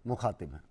मुखातिब हैं।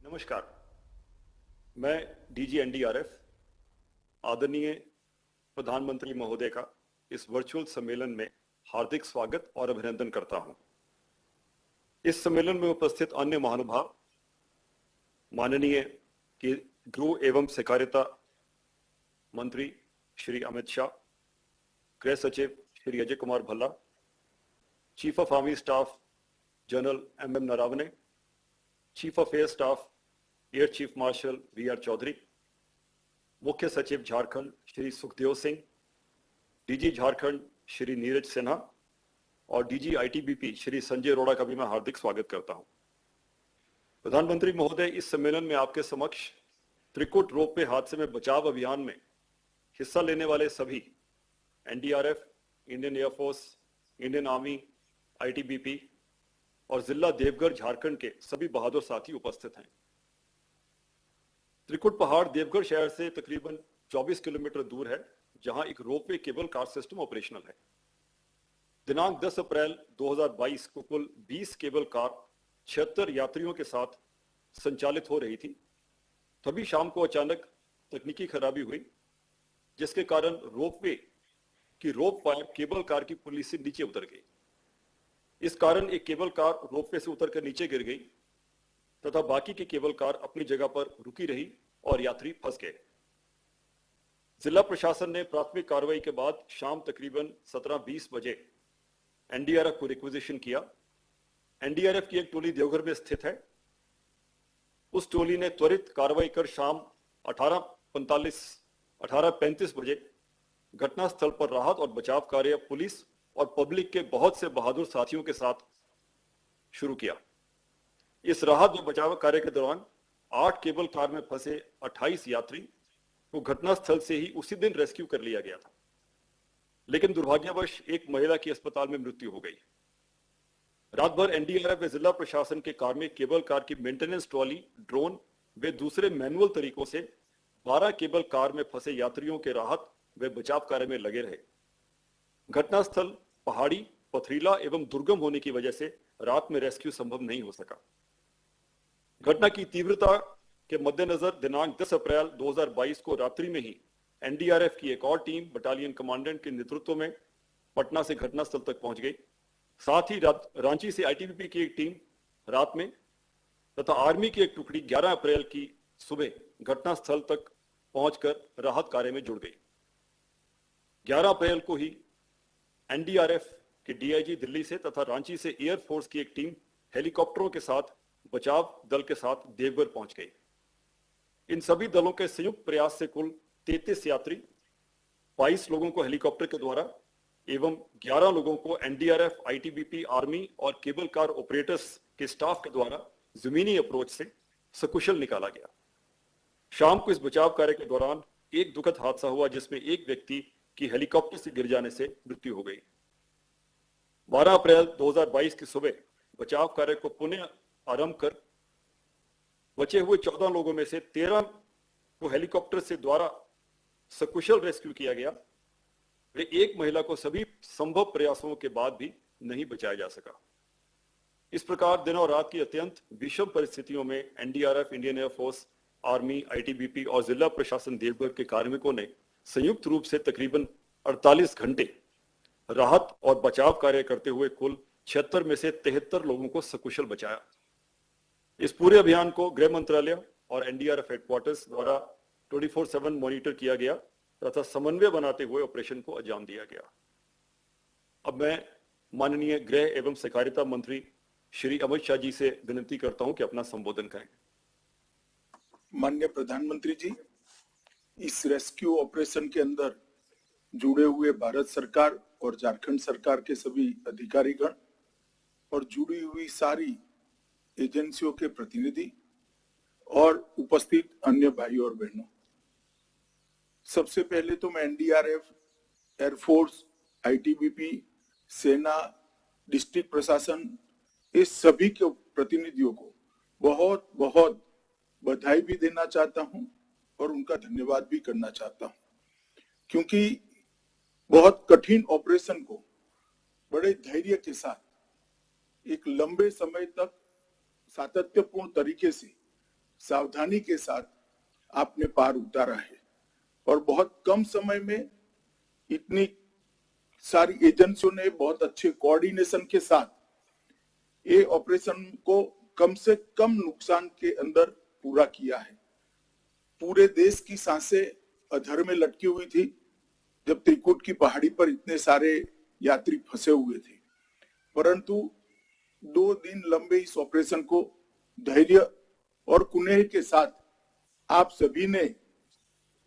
नमस्कार, मैं डीजी एनडीआरएफ आदरणीय प्रधानमंत्री महोदय का इस वर्चुअल सम्मेलन में हार्दिक स्वागत और अभिनंदन करता हूं। इस सम्मेलन में उपस्थित अन्य महानुभाव, माननीय गृह एवं सहकारिता मंत्री श्री अमित शाह, गृह सचिव Shri Ajay Kumar Bhalla, chief of army staff general M Naravane, chief of air staff air chief marshal V R. Chaudhary, मुख्य सचिव झारखंड श्री सुखदेव सिंह, डीजी झारखंड श्री नीरज सिन्हा और डीजी आईटीबीपी श्री संजय अरोड़ा का भी मैं हार्दिक स्वागत करता हूं। प्रधानमंत्री महोदय, इस सम्मेलन में आपके समक्ष त्रिकुट रोपवे हादसे में बचाव अभियान में हिस्सा लेने वाले सभी NDRF, Indian air force, Indian army, ITBP और जिला देवघर झारखंड के सभी बहादुर साथी उपस्थित हैं। त्रिकुट पहाड़ देवघर शहर से तकरीबन 24 किलोमीटर दूर है, जहां एक ropeway cable car system operational है। दिनांक 10 अप्रैल 2022 को कुल 20 केबल कार 76 यात्रियों के साथ संचालित हो रही थी। तभी शाम को अचानक तकनीकी खराबी हुई, जिसके कारण रोपवे की रोप वायर केबल कार की पुली से नीचे उतर गई। इस कारण एक केबल कार रोपवे से उतरकर नीचे गिर गई तथा बाकी की केबल कार अपनी जगह पर रुकी रही और यात्री फंस गए। जिला प्रशासन ने प्राथमिक कार्रवाई के बाद शाम तकरीबन 17:20 बजे एनडीआरएफ को रिक्विजिशन किया। एनडीआरएफ की एक टोली देवघर में स्थित है। उस टोली ने त्वरित कार्रवाई कर शाम 18:35 बजे घटनास्थल पर राहत और बचाव कार्य पुलिस और पब्लिक के बहुत से बहादुर साथियों के साथ शुरू किया। इस राहत और बचाव कार्य के दौरान 8 केबल कार में फंसे 28 यात्री को घटनास्थल से ही उसी दिन रेस्क्यू कर लिया गया था, लेकिन दुर्भाग्यवश एक महिला की अस्पताल में मृत्यु हो गई। रात भर एनडीआरएफ व जिला प्रशासन के कार्मिक केबल कार की मेंटेनेंस ट्रॉली, ड्रोन व दूसरे मैनुअल तरीकों से 12 केबल कार में फंसे यात्रियों के राहत व बचाव कार्य में लगे रहे। घटनास्थल पहाड़ी, पथरीला एवं दुर्गम होने की वजह से रात में रेस्क्यू संभव नहीं हो सका। घटना की तीव्रता के मद्देनजर दिनांक 10 अप्रैल 2022 को रात्रि में ही एनडीआरएफ की एक और टीम बटालियन कमांडेंट के नेतृत्व में पटना से घटनास्थल तक पहुंच गई। साथ ही रांची से आईटीबीपी की एक टीम रात में तथा आर्मी की एक टुकड़ी 11 अप्रैल की सुबह घटनास्थल तक पहुंचकर राहत कार्य में जुड़ गई। 11 अप्रैल को ही एनडीआरएफ के डीआईजी दिल्ली से तथा रांची से एयरफोर्स की एक टीम हेलीकॉप्टरों के साथ बचाव दल के साथ देवघर पहुंच गई। इन सभी दलों के संयुक्त प्रयास से कुल 33 यात्री, 22 लोगों को हेलीकॉप्टर के द्वारा एवं 11 लोगों को एनडीआरएफ, आईटीबीपी, आर्मी और केबल कार ऑपरेटर्स के स्टाफ के द्वारा जमीनी अप्रोच से सकुशल निकाला गया। शाम को इस बचाव कार्य के दौरान एक दुखद हादसा हुआ, जिसमें एक व्यक्ति की हेलीकॉप्टर से गिर जाने से मृत्यु हो गई। 12 अप्रैल 2022 की सुबह बचाव कार्य को पुनः आरंभ कर बचे हुए 14 लोगों में से 13 को हेलीकॉप्टर से द्वारा सकुशल रेस्क्यू किया गया। वे एक महिला को सभी संभव प्रयासों के बाद भी नहीं बचाया जा सका। इस प्रकार दिन और रात की अत्यंत विषम परिस्थितियों में NDRF, Indian air force, army, ITBP और जिला प्रशासन देवघर के कार्मिकों ने संयुक्त रूप से तकरीबन 48 घंटे राहत और बचाव कार्य करते हुए कुल 76 में से 73 लोगों को सकुशल बचाया। इस पूरे अभियान को गृह मंत्रालय और एनडीआरएफ हेडक्वार्टर्स द्वारा 24/7 मॉनिटर किया गया तथा समन्वय बनाते हुए ऑपरेशन को अंजाम दिया गया। अब मैं माननीय गृह एवं सहकारिता मंत्री श्री अमित शाह जी से विनती करता हूं कि अपना संबोधन करें। माननीय प्रधानमंत्री जी, इस रेस्क्यू ऑपरेशन के अंदर जुड़े हुए भारत सरकार और झारखंड सरकार के सभी अधिकारीगण और जुड़ी हुई सारी एजेंसियों के प्रतिनिधि और उपस्थित अन्य भाई और बहनों, सबसे पहले तो मैं एनडीआरएफ, एयरफोर्स, आईटीबीपी, सेना, डिस्ट्रिक्ट प्रशासन, इस सभी के प्रतिनिधियों को बहुत बहुत बधाई भी देना चाहता हूं और उनका धन्यवाद भी करना चाहता हूं, क्योंकि बहुत कठिन ऑपरेशन को बड़े धैर्य के साथ एक लंबे समय तक सातत्यपूर्ण तरीके से सावधानी के साथ आपने पार उतारा है और बहुत कम समय में इतनी सारी एजेंसियों ने बहुत अच्छे कोऑर्डिनेशन के साथ ये ऑपरेशन को कम से कम नुकसान के अंदर पूरा किया है। पूरे देश की सांसें अधर में लटकी हुई थी जब त्रिकुट की पहाड़ी पर इतने सारे यात्री फंसे हुए थे, परंतु 2 दिन लंबे इस ऑपरेशन को धैर्य और कुनेह के साथ आप सभी ने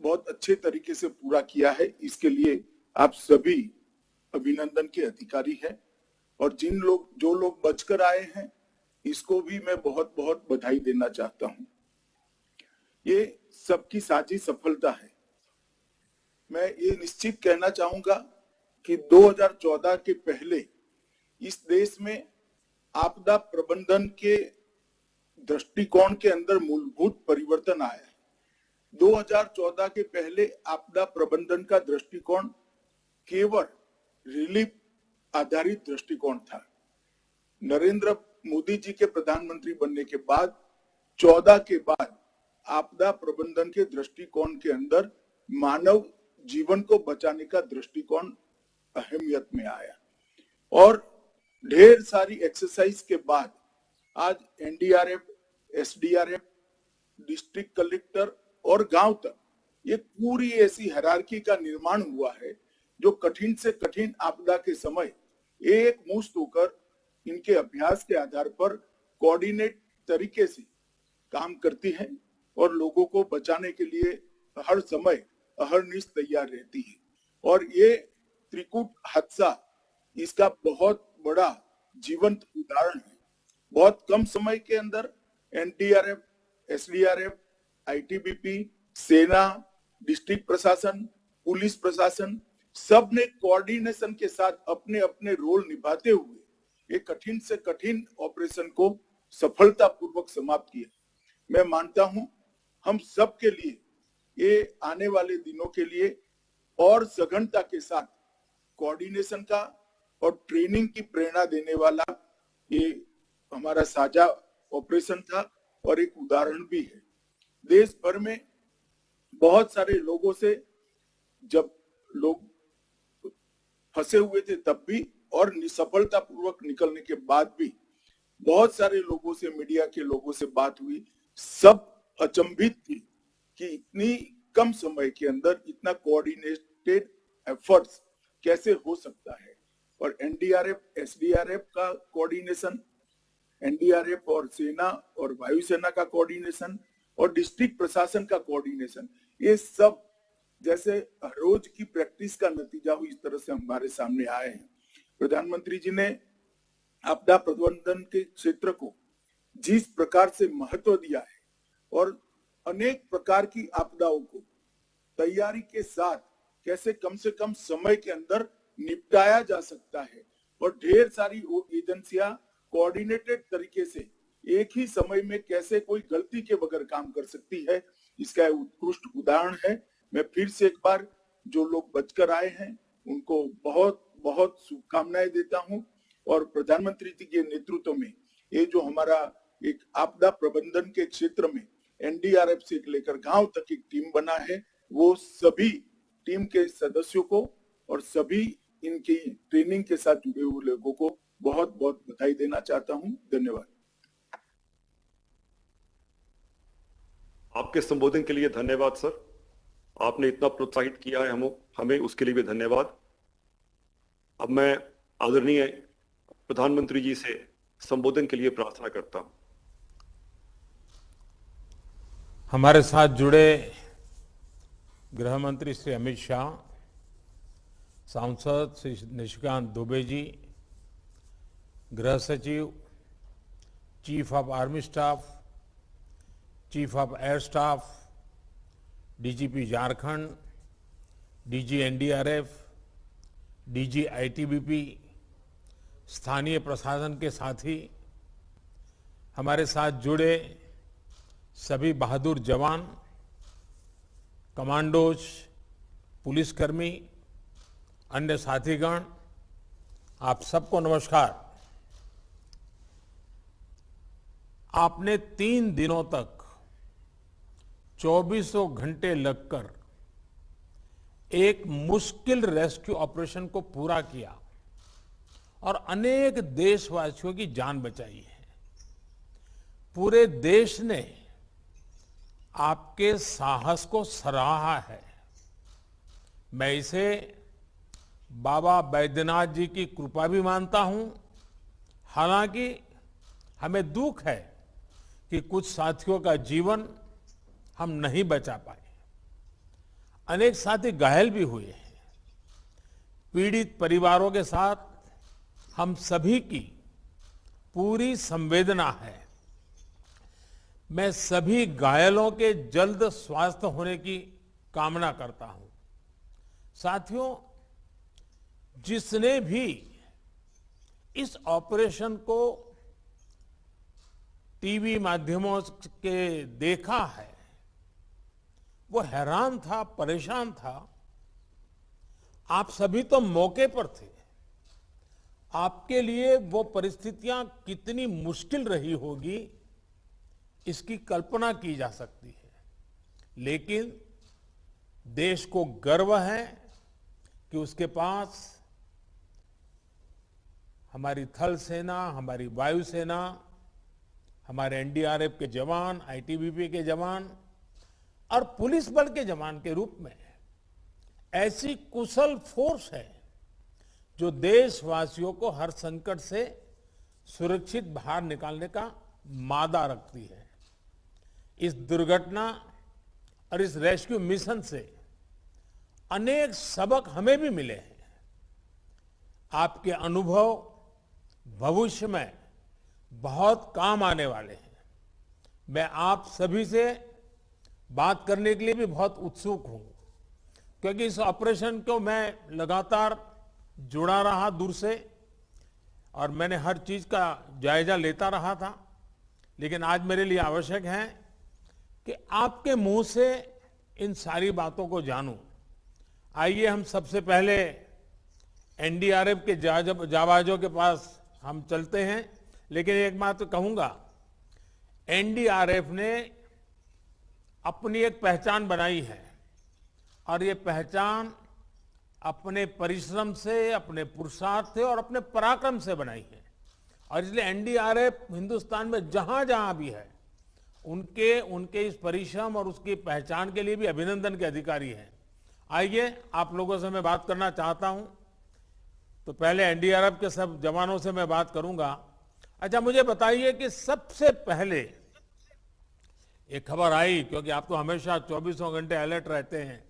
बहुत अच्छे तरीके से पूरा किया है। इसके लिए आप सभी अभिनंदन के अधिकारी हैं और जो लोग बचकर आए हैं, इसको भी मैं बहुत बहुत बधाई देना चाहता हूं। ये सबकी साझी सफलता है। मैं ये निश्चित कहना चाहूंगा कि 2014 के पहले इस देश में आपदा प्रबंधन के दृष्टिकोण के अंदर मूलभूत परिवर्तन आया है। 2014 के पहले आपदा प्रबंधन का दृष्टिकोण केवल रिलीफ आधारित दृष्टिकोण था। नरेंद्र मोदी जी के प्रधानमंत्री बनने के बाद 14 के बाद आपदा प्रबंधन के दृष्टिकोण के अंदर मानव जीवन को बचाने का दृष्टिकोण अहमियत में आया और ढेर सारी एक्सरसाइज के बाद आज एनडीआरएफ, एसडीआरएफ, डिस्ट्रिक्ट कलेक्टर और गांव तक ये पूरी ऐसी हायरार्की का निर्माण हुआ है जो कठिन से कठिन आपदा के समय एक मुश्त होकर इनके अभ्यास के आधार पर कोऑर्डिनेट तरीके से काम करती है और लोगों को बचाने के लिए हर समय अहरनिश तैयार रहती है। और ये त्रिकुट हादसा इसका बहुत बड़ा जीवंत उदाहरण है। बहुत कम समय के अंदर एनडीआरएफ, एसडीआरएफ, आईटीबीपी, सेना, डिस्ट्रिक्ट प्रशासन, पुलिस प्रशासन सब ने कोऑर्डिनेशन के साथ अपने अपने रोल निभाते हुए एक कठिन से कठिन ऑपरेशन को सफलतापूर्वक समाप्त किया। मैं मानता हूं हम सब के लिए ये आने वाले दिनों के लिए और सघनता के साथ कोऑर्डिनेशन का और ट्रेनिंग की प्रेरणा देने वाला ये हमारा साझा ऑपरेशन था और एक उदाहरण भी है। देश भर में बहुत सारे लोगों से जब लोग फंसे हुए थे तब भी और निसफलता पूर्वक निकलने के बाद भी बहुत सारे लोगों से, मीडिया के लोगों से बात हुई। सब अचंभित थी कि इतनी कम समय के अंदर इतना कोऑर्डिनेटेड एफर्ट्स कैसे हो सकता है। और एनडीआरएफ, एसडीआरएफ का कोऑर्डिनेशन, एनडीआरएफ और सेना और वायुसेना का कोऑर्डिनेशन और डिस्ट्रिक्ट प्रशासन का कोऑर्डिनेशन, ये सब जैसे रोज की प्रैक्टिस का नतीजा हुई, इस तरह से हमारे सामने आए हैं। प्रधानमंत्री जी ने आपदा प्रबंधन के क्षेत्र को जिस प्रकार से महत्व दिया है और अनेक प्रकार की आपदाओं को तैयारी के साथ कैसे कम से कम समय के अंदर निपटाया जा सकता है और ढेर सारी एजेंसियां कोऑर्डिनेटेड तरीके से एक ही समय में कैसे कोई गलती के बगैर काम कर सकती है, इसका उत्कृष्ट उदाहरण है। मैं फिर से एक बार जो लोग बचकर आए हैं उनको बहुत बहुत शुभकामनाएं देता हूं और प्रधानमंत्री जी के नेतृत्व में ये जो हमारा एक आपदा प्रबंधन के क्षेत्र में एनडीआरएफ से लेकर गांव तक एक टीम बना है, वो सभी टीम के सदस्यों को और सभी इनकी ट्रेनिंग के साथ जुड़े हुए लोगों को बहुत बहुत बधाई देना चाहता हूं। धन्यवाद। आपके संबोधन के लिए धन्यवाद सर। आपने इतना प्रोत्साहित किया है हमें उसके लिए भी धन्यवाद। अब मैं आदरणीय प्रधानमंत्री जी से संबोधन के लिए प्रार्थना करता हूं। हमारे साथ जुड़े गृह मंत्री श्री अमित शाह, सांसद श्री निशिकांत दुबे जी, गृह सचिव, chief of army staff, chief of air staff, DGP Jharkhand, DG NDRF, DG ITBP, स्थानीय प्रशासन के साथी, हमारे साथ जुड़े सभी बहादुर जवान, कमांडोज, पुलिसकर्मी, अन्य साथीगण, आप सबको नमस्कार। आपने 3 दिनों तक 24 घंटे लगकर एक मुश्किल रेस्क्यू ऑपरेशन को पूरा किया और अनेक देशवासियों की जान बचाई है। पूरे देश ने आपके साहस को सराहा है। मैं इसे बाबा बैद्यनाथ जी की कृपा भी मानता हूं। हालांकि हमें दुख है कि कुछ साथियों का जीवन हम नहीं बचा पाए, अनेक साथी घायल भी हुए हैं। पीड़ित परिवारों के साथ हम सभी की पूरी संवेदना है। मैं सभी घायलों के जल्द स्वस्थ होने की कामना करता हूं। साथियों, जिसने भी इस ऑपरेशन को टीवी माध्यमों के देखा है, वो हैरान था, परेशान था। आप सभी तो मौके पर थे। आपके लिए वो परिस्थितियां कितनी मुश्किल रही होगी, इसकी कल्पना की जा सकती है। लेकिन देश को गर्व है कि उसके पास हमारी थल सेना, हमारी वायु सेना, हमारे एनडीआरएफ के जवान, आईटीबीपी के जवान और पुलिस बल के जवान के रूप में ऐसी कुशल फोर्स है जो देशवासियों को हर संकट से सुरक्षित बाहर निकालने का मादा रखती है। इस दुर्घटना और इस रेस्क्यू मिशन से अनेक सबक हमें भी मिले हैं। आपके अनुभव भविष्य में बहुत काम आने वाले हैं। मैं आप सभी से बात करने के लिए भी बहुत उत्सुक हूं, क्योंकि इस ऑपरेशन को मैं लगातार जुड़ा रहा दूर से और मैंने हर चीज का जायजा लेता रहा था। लेकिन आज मेरे लिए आवश्यक है कि आपके मुंह से इन सारी बातों को जानूं। आइए हम सबसे पहले एनडीआरएफ के जाबाजों के पास हम चलते हैं। लेकिन एक बात तो कहूंगा, एनडीआरएफ ने अपनी एक पहचान बनाई है और ये पहचान अपने परिश्रम से, अपने पुरुषार्थ से और अपने पराक्रम से बनाई है। और इसलिए एनडीआरएफ हिंदुस्तान में जहां जहां भी है, उनके इस परिश्रम और उसकी पहचान के लिए भी अभिनंदन के अधिकारी हैं। आइए, आप लोगों से मैं बात करना चाहता हूं। तो पहले एनडीआरएफ के सब जवानों से मैं बात करूंगा। अच्छा, मुझे बताइए कि सबसे पहले एक खबर आई, क्योंकि आप तो हमेशा 24 घंटे अलर्ट रहते हैं,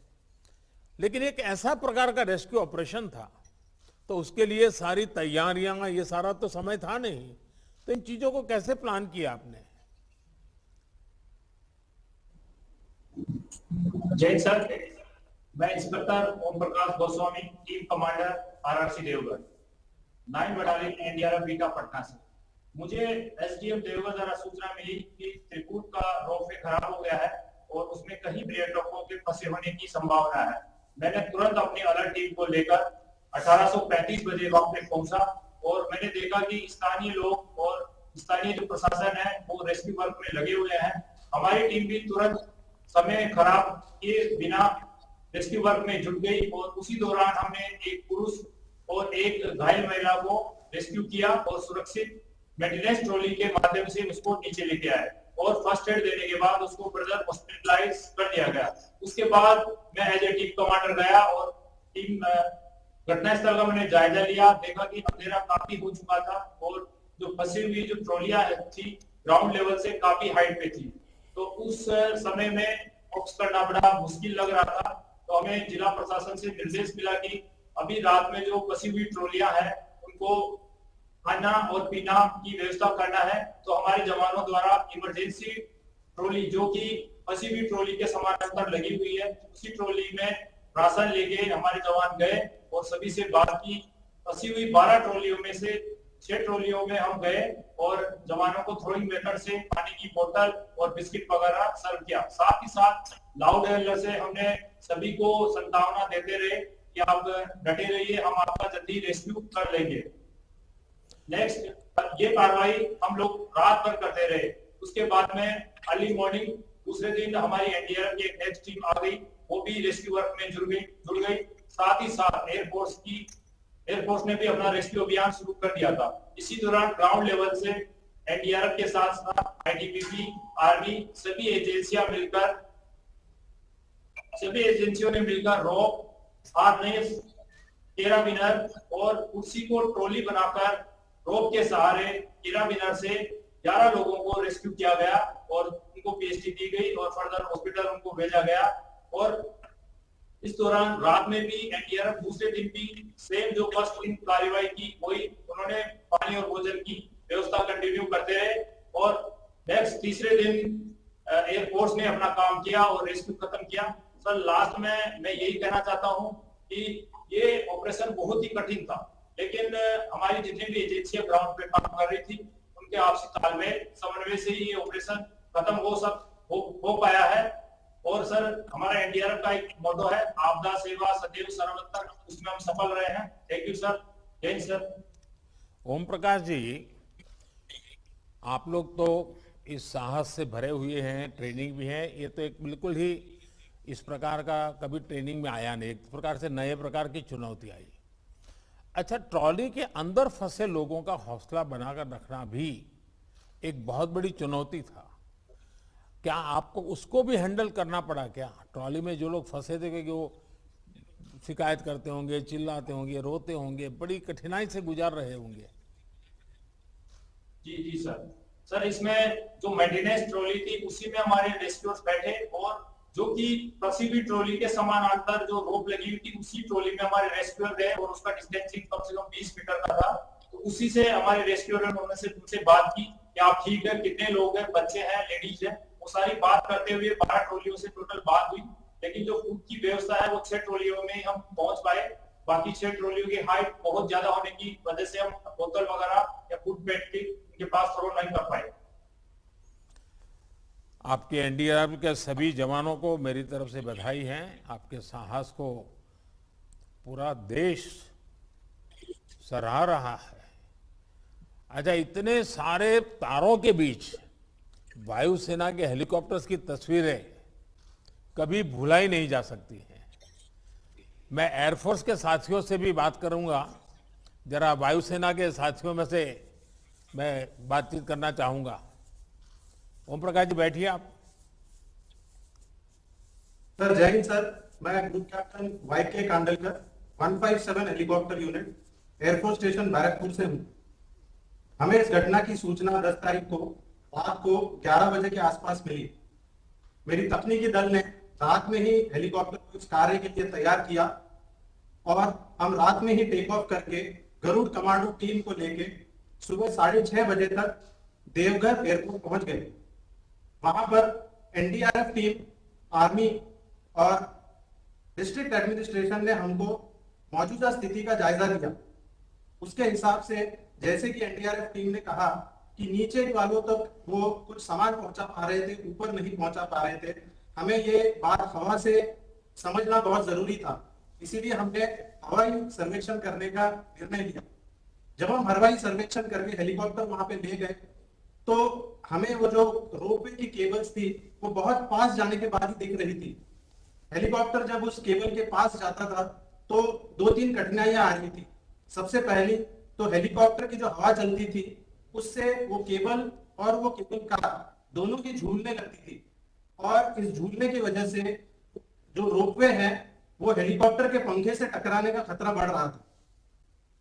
लेकिन एक ऐसा प्रकार का रेस्क्यू ऑपरेशन था, तो उसके लिए सारी तैयारियां, ये सारा तो समय था नहीं। तो इन चीजों को कैसे प्लान किया आपने? जय सर, मैं inspector Om Prakash Goswami, team commander RRC Deogarh, 9 battalion NDRF Bihta Patna से। मुझे एसडीएम देवगढ़ द्वारा सूचना मिली कि त्रिकूट का रोपवे खराब हो गया है और उसमें कहीं पर्यटकों के फंसे होने की संभावना है। मैंने तुरंत अपनी अलर्ट टीम को लेकर 1835 बजे वहां पे पहुंचा और मैंने देखा कि स्थानीय लोग और स्थानीय जो प्रशासन है वो रेस्क्यू वर्क में लगे हुए हैं। हमारी टीम भी तुरंत समय खराब किए बिना रेस्क्यू वर्क में जुट गई और उसी दौरान हमने एक पुरुष और एक घायल महिला को रेस्क्यू किया और सुरक्षित मेंटेनेंस ट्रॉली के माध्यम से उसको नीचे लेके आए और फर्स्ट एड देने के बाद उसको ब्रदर हॉस्पिटलाइज कर दिया गया। उसके बाद मैं एज ए टीम कमांडर गया और टीम घटनास्थल का मैंने जायजा लिया, देखा कि अंधेरा काफी हो चुका था और जो फंसी हुई जो ट्रॉलियां थी ग्राउंड लेवल से काफी हाइट पे थी, तो उस समय में ऑप्स करना बड़ा मुश्किल लग रहा था। तो हमें जिला प्रशासन से निर्देश मिला कि अभी रात में जो फंसी हुई ट्रॉलियां हैं उनको खाना और पीना की व्यवस्था करना है। तो हमारे जवानों द्वारा इमरजेंसी ट्रॉली जो कि फंसी हुई ट्रॉली के समानांतर लगी हुई है, उसी ट्रॉली में राशन लेके हमारे जवान गए और सभी से बात की। फंसी हुई 12 ट्रॉलियों में से 6 ट्रॉलियों में हम गए और जवानों को थ्रोइंग मेथड से पानी की बोतल और बिस्किट वगैरह सर्व किया। साथ ही साथ लाउड हेलर से हमने सभी को संतावना देते रहे कि आप डटे रहिए, हम आपका जल्दी रेस्क्यू कर लेंगे। नेक्स्ट ये कार्रवाई हम लोग रात भर करते रहे। उसके बाद में अर्ली मॉर्निंग दूसरे दिन हमारी एनडीआरएफ की नेक्स्ट टीम आ गई, वो भी रेस्क्यू वर्क में जुड़ गई। साथ ही साथ एयरफोर्स ने भी अपना रेस्क्यू अभियान शुरू कर दिया था। इसी दौरान ग्राउंड लेवल से एनडीआरएफ के साथ साथ आईटीबीपी, आर्मी सभी एजेंसियों ने मिलकर रोप, हार्नेस, कैराबिनर और कुर्सी को ट्रॉली बनाकर रोप के सहारे कैराबिनर से 11 लोगों को रेस्क्यू किया गया और उनको पीएचडी दी गई और फर्दर हॉस्पिटल उनको भेजा गया। और इस दौरान रात में भी एनडीआरएफ दूसरे दिन भी सेम जो फर्स्ट दिन कार्रवाई की वही उन्होंने पानी और भोजन की व्यवस्था कंटिन्यू करते रहे। और नेक्स्ट तीसरे दिन एयरफोर्स ने अपना काम किया और रेस्क्यू खत्म किया। सर लास्ट में मैं यही कहना चाहता हूं कि ये ऑपरेशन बहुत ही कठिन था, लेकिन हमारी जितनी भी एजेंसियां ग्राउंड पे काम कर रही थी उनके आपसी तालमेल समन्वय से ही ये ऑपरेशन खत्म हो पाया है। और सर हमारा एनडीआरएफ का एक मोटो है, आपदा सेवा सदैव सर्वत्र, उसमें हम सफल रहे हैं। Thank you sir. जय हिंद सर। ओम प्रकाश जी, आप लोग तो इस साहस से भरे हुए हैं, ट्रेनिंग भी है, ये तो एक बिल्कुल ही इस प्रकार का कभी ट्रेनिंग में आया नहीं, एक प्रकार से नए प्रकार की चुनौती आई। अच्छा, ट्रॉली के अंदर फंसे लोगों का हौसला बनाकर रखना भी एक बहुत बड़ी चुनौती था। क्या आपको उसको भी हैंडल करना पड़ा क्या? ट्रॉली में जो लोग फंसे थे कि वो शिकायत करते होंगे, चिल्लाते होंगे, रोते होंगे, बड़ी कठिनाई से गुजार रहे होंगे। जी सर इसमें जो मेंटेनेंस ट्रॉली थी उसी में हमारे रेस्क्यूअर्स बैठे और जो कि फंसी हुई ट्रॉली के समानांतर जो रोप लगी हुई थी उसी ट्रॉली में हमारे रेस्क्यूअर गए और उसका डिस्टेंसिंग कम से कम 20 मीटर का था। तो उसी से हमारे रेस्क्यूअर ने उनसे बात की कि आप ठीक है, कितने लोग हैं, बच्चे हैं, लेडीज हैं, वो सारी बात करते हुए 12 ट्रॉलियों से टोटल बात हुई। लेकिन जो फूड की व्यवस्था है वो 6 ट्रॉलियों में हम पहुंच पाए। बाकी 6 ट्रॉलियों की हाइट बहुत ज्यादा होने की वजह से हम बोतल वगैरह या फूड पैकेट उनके पास थ्रो नहीं कर पाए। आपके एनडीआरएफ के सभी जवानों को मेरी तरफ से बधाई है। आपके साहस को पूरा देश सराह रहा है। अच्छा, इतने सारे तारों के बीच वायुसेना के हेलीकॉप्टर्स की तस्वीरें कभी भुलाई नहीं जा सकती हैं। मैं एयरफोर्स के साथियों से भी बात करूंगा, जरा वायुसेना के साथियों में से मैं बातचीत करना चाहूंगा। ओम प्रकाश जी, बैठिए आप। सर जय हिंद सर, मैं group captain YK Kandalkar 157 helicopter unit air force station Barrackpore से हूँ। हमें इस घटना की सूचना 10 तारीख को रात को 11 बजे के आसपास मिली। मेरी तकनीकी दल ने रात में ही हेलीकॉप्टर को इस कार्य के लिए तैयार किया और हम रात में ही टेक ऑफ करके गरुड़ कमांडो टीम को लेके सुबह 6:30 बजे तक देवघर एयरपोर्ट पहुंच गए। वहां पर एनडीआरएफ टीम, आर्मी और डिस्ट्रिक्ट एडमिनिस्ट्रेशन ने हमको मौजूदा स्थिति का जायजा लिया। उसके हिसाब से जैसे कि एनडीआरएफ टीम ने कहा कि नीचे वालों तक वो कुछ सामान पहुंचा पा रहे थे, ऊपर नहीं पहुंचा पा रहे थे। हमें ये बात हवा से समझना बहुत जरूरी था, इसीलिए हमने हवाई सर्वेक्षण करने का निर्णय लिया। जब हम हवाई सर्वेक्षण करके हेलीकॉप्टर वहां पे ले गए तो हमें वो जो रोपवे की केबल्स थी वो बहुत पास जाने के बाद ही दिख रही थी। हेलीकॉप्टर जब उस केबल के पास जाता था तो 2-3 कठिनाइयां आ रही थी। सबसे पहली तो हेलीकॉप्टर की जो हवा चलती थी उससे वो केबल और वो केबल कार दोनों की झूलने लगती थी, और इस झूलने की वजह से जो रोपवे है वो हेलीकॉप्टर के पंखे से टकराने का खतरा बढ़ रहा था।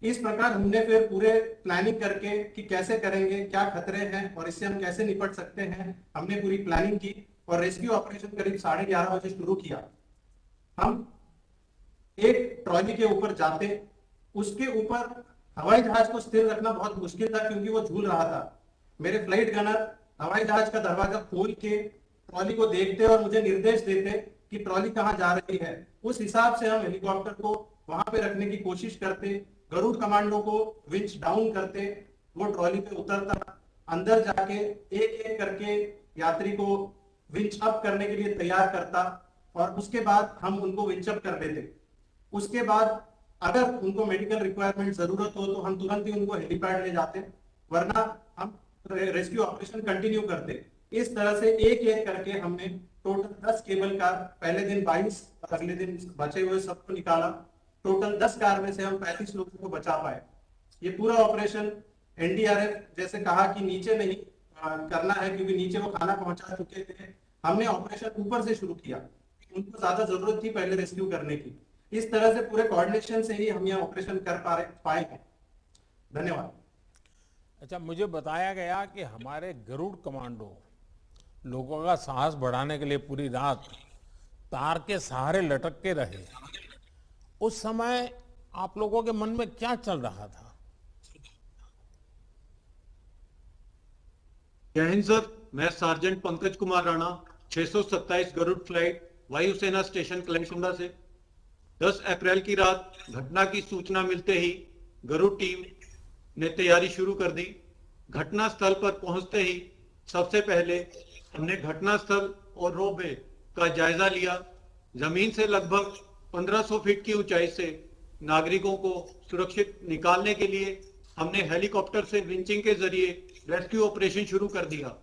इस प्रकार हमने फिर पूरे प्लानिंग करके कि कैसे करेंगे, क्या खतरे हैं और इससे हम कैसे निपट सकते हैं, हमने पूरी प्लानिंग की और रेस्क्यू ऑपरेशन करीब 11:30 बजे शुरू किया। हम एक ट्रॉली के ऊपर जाते, उसके ऊपर हवाई जहाज को स्थिर रखना बहुत मुश्किल था क्योंकि वो झूल रहा था। मेरे फ्लाइट गनर हवाई जहाज का दरवाजा खोल के ट्रॉली को देखते और मुझे निर्देश देते कि ट्रॉली कहाँ जा रही है। उस हिसाब से हम हेलीकॉप्टर को वहां पे रखने की कोशिश करते, गरुड़ कमांडो को विंच डाउन करते, वो ट्रॉली पे उतरता, अंदर जाके एक एक करके यात्री को विंच अप करने के लिए तैयार करता और उसके बाद हम उनको विंच अप कर देते। उसके बाद अगर उनको मेडिकल रिक्वायरमेंट जरूरत हो तो हम तुरंत ही उनको हेलीपैड ले जाते, वरना हम रेस्क्यू ऑपरेशन कंटिन्यू करते। इस तरह से एक एक करके हमने टोटल 10 केबल कार, पहले दिन 22, अगले दिन बचे हुए सबको निकाला। टोटल 10 कार में से हम 35 लोगों को बचा पाए। ये पूरा ऑपरेशन एनडीआरएफ जैसे कहा कि नीचे नहीं करना है क्योंकि नीचे वो खाना पहुंचा चुके थे, हमने ऑपरेशन ऊपर से शुरू किया। उनको ज्यादा जरूरत थी पहले रेस्क्यू करने की। इस तरह से पूरे कोऑर्डिनेशन से ही हम यह ऑपरेशन कर पाए हैं। धन्यवाद। अच्छा, मुझे बताया गया कि हमारे गरुड़ कमांडो लोगों का साहस बढ़ाने के लिए पूरी रात तार के सहारे लटक के रहे। उस समय आप लोगों के मन में क्या चल रहा था? जय हिंद सर, मैं सार्जेंट पंकज कुमार राणा, 627 गरुड़ फ्लाइट, वायुसेना स्टेशन कलेक्शनडा से। 10 अप्रैल की रात घटना की सूचना मिलते ही गरुड़ टीम ने तैयारी शुरू कर दी। घटना स्थल पर पहुंचते ही सबसे पहले हमने घटना स्थल और रोपवे का जायजा लिया। जमीन से लगभग 1500 फीट की ऊंचाई से नागरिकों को सुरक्षित निकालने के लिए हमने हेलीकॉप्टर से विंचिंग के जरिए रेस्क्यू ऑपरेशन शुरू कर दिया।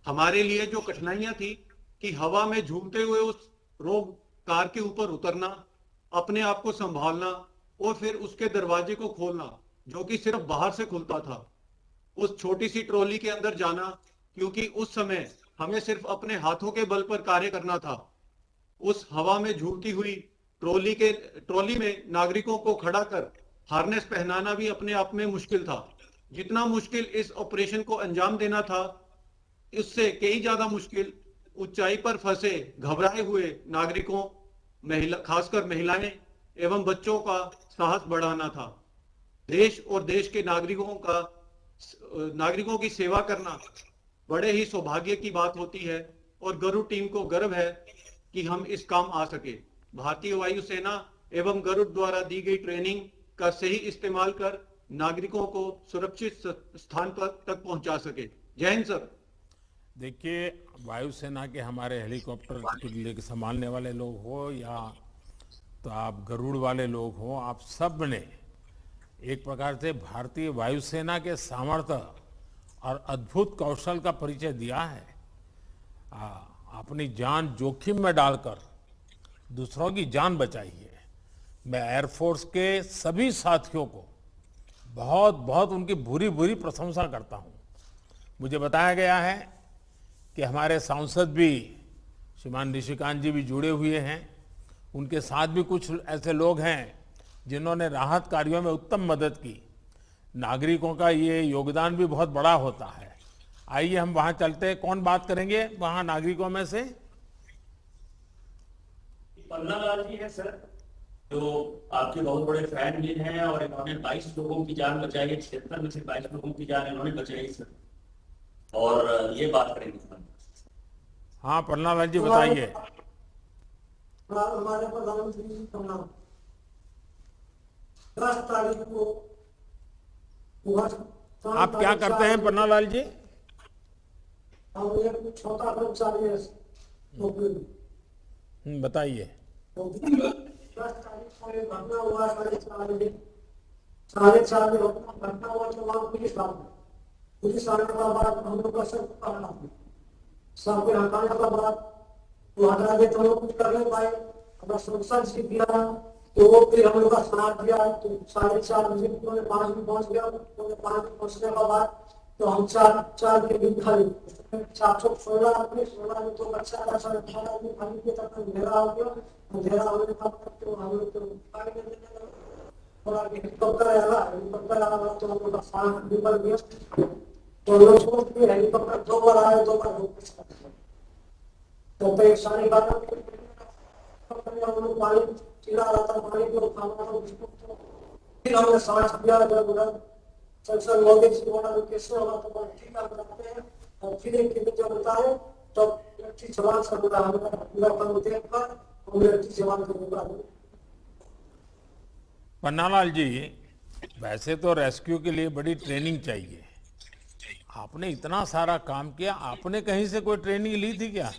हमारे लिए जो कठिनाइयां थी कि हवा में झूमते हुए उस रोप कार के ऊपर उतरना, अपने आप को संभालना और फिर उसके दरवाजे को खोलना जो कि सिर्फ बाहर से खुलता था, उस छोटी सी ट्रॉली के अंदर जाना क्योंकि उस समय हमें सिर्फ अपने हाथों के बल पर कार्य करना था। उस हवा में झूलती हुई ट्रॉली में नागरिकों को खड़ा कर हार्नेस पहनाना भी अपने आप में मुश्किल था। जितना मुश्किल इस ऑपरेशन को अंजाम देना था, इससे कई ज्यादा मुश्किल ऊंचाई पर फंसे घबराए हुए नागरिकों, खासकर महिलाएं एवं बच्चों का साहस बढ़ाना था। देश और देश के नागरिकों की सेवा करना बड़े ही सौभाग्य की बात होती है और गरुड़ टीम को गर्व है कि हम इस काम आ सके। भारतीय वायुसेना एवं गरुड़ द्वारा दी गई ट्रेनिंग का सही इस्तेमाल कर नागरिकों को सुरक्षित स्थान पर तक पहुंचा सके। जय हिंद सर। देखिए, वायुसेना के हमारे हेलीकॉप्टर के लिए संभालने वाले लोग हो या तो आप गरुड़ वाले लोग हो, आप सब ने एक प्रकार से भारतीय वायुसेना के सामर्थ्य और अद्भुत कौशल का परिचय दिया है। अपनी जान जोखिम में डालकर दूसरों की जान बचाई है। मैं एयरफोर्स के सभी साथियों को बहुत बहुत उनकी भूरी भूरी प्रशंसा करता हूं। मुझे बताया गया है कि हमारे सांसद भी श्रीमान निशिकांत जी भी जुड़े हुए हैं, उनके साथ भी कुछ ऐसे लोग हैं जिन्होंने राहत कार्यों में उत्तम मदद की। नागरिकों का ये योगदान भी बहुत बड़ा होता है। आइए हम वहां चलते हैं। कौन बात करेंगे वहां नागरिकों में से? पन्ना लाल जी है सर, जो आपके बहुत बड़े फैन भी हैं और इन्होंने 22 लोगों की जान बचाई है। 76 में से 22 लोगों की जान इन्होंने बचाई सर, और ये बात करेंगे सर। हाँ पन्ना लाल जी बताइए। हमारे प्रधानमंत्री जी का नाम 10 तारीख को आप क्या करते हैं पन्ना लाल जी? हम एक छोटा कर्मचारी है नौकरी में। बताइए। 10 तारीख को एक घटना हुआ 4:30 बजे। 4:30 बजे घटना हुआ तो वहाँ पुलिस आ गई। पुलिस आने का बाद हम लोग का सब करना सबके हटाने का बाद वो हटा के तो हम लोग कुछ कर नहीं पाए। अपना सुरक्षा से किया तो वो फिर हम लोग का साथ दिया तो 4:30 बजे 5 में पहुंच गया। 5 में पहुंचने के बाद तो हम 4 के दिन खाली 416 आदमी 16 में तो बच्चा 18 आदमी खाली के तक अंधेरा हो गया। अंधेरा होने के बाद तो हम लोग तो पानी में थोड़ा हेलीकॉप्टर आया तो हम लोग का सांस निकल गया। तो लोग सोच के हेलीकॉप्टर 2 बार आया 2 बार तो परेशानी का हम लोग पानी चिल्ला रहा था पानी को खाना था फिर हमने सांस लिया जब उधर संसद मोदी जी बोला कैसे होगा तो ठीक है बताते हैं और फिर एक दिन जब बताए तो लट्ठी जवान से बोला हमने पूरा काम देख कर हमने लट्ठी जवान को बोला। पन्नालाल जी, वैसे तो रेस्क्यू के लिए बड़ी ट्रेनिंग चाहिए। आपने इतना सारा काम किया, आपने कहीं से कोई ट्रेनिंग ली थी क्या?